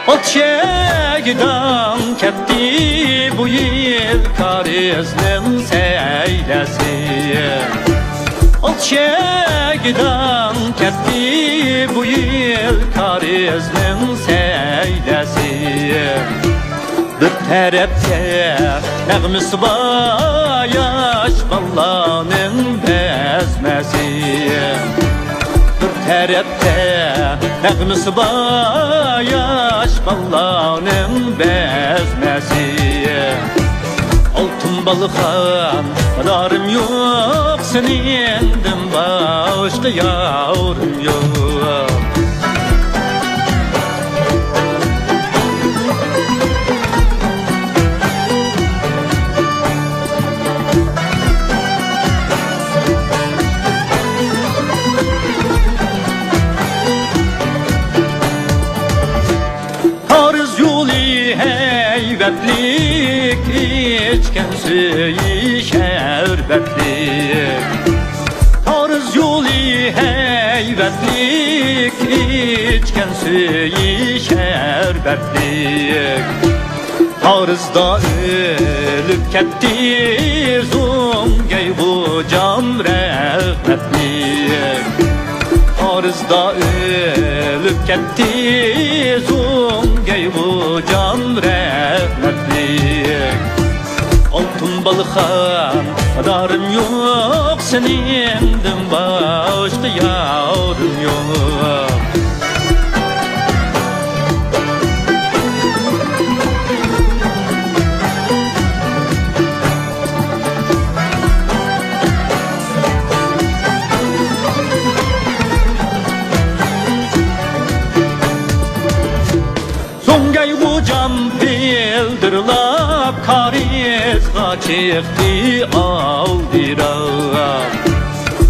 Alçeğden ketti bu yıl kariznin seylesi. Alçeğden ketti bu yıl kariznin seylesi. Bir tarafta nəğmisi var yaş ballanın bezmesi. Bir tarafta nəğmisi var yaş ballanın bezmesi. Altın balıkhan alarım yok, senindim başka yavrum yok. Heybetlik içken suyu şerbetlik. Tarız yolu heybetlik içken suyu şerbetlik. Tarızda ölüp ketti zungey bu can rahmetlik. Tarızda ölüp ketti zungey bu can rahmetlik. Altın balıkhan adarım yok, senindim başka yavrum yok. Zongay bu cam pildirlap karizga çıktı aldıra.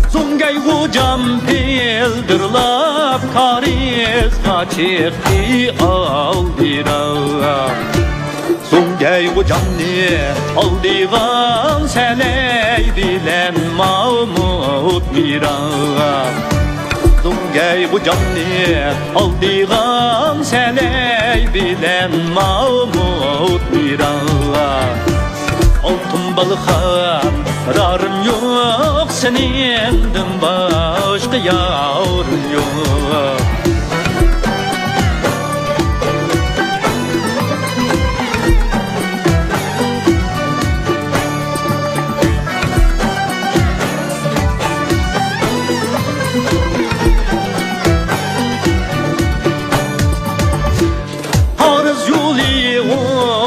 Zongay bu cam pildirlap karizga çıktı aldıra. Zongay bu camni aldıgan seley bilen Mahmut Mira. Zongay bu camni aldıgan seley bilen Mahmut Mira. Altın balıkhan ararım yok, senindim başka yavrum yok.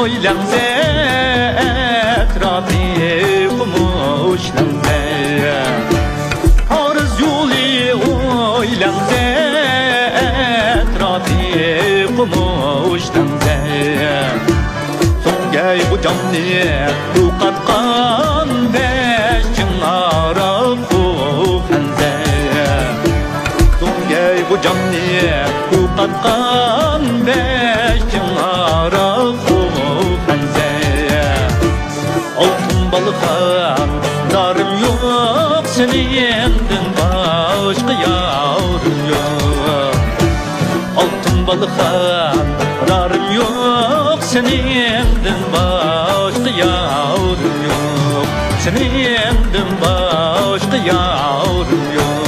Oylanze etrafı kumuşlanze. Arız yolu oylanze etrafı kumuşlanze. Zongay bu camni yuqatqan beşin arab kuhanze. Zongay bu camni yuqatqan beşin arab balıkhan darım yok, senindim başka yavrum yok. Altın balıkhan darım yok, senindim başka yavrum yok. Senindim başka yavrum yok.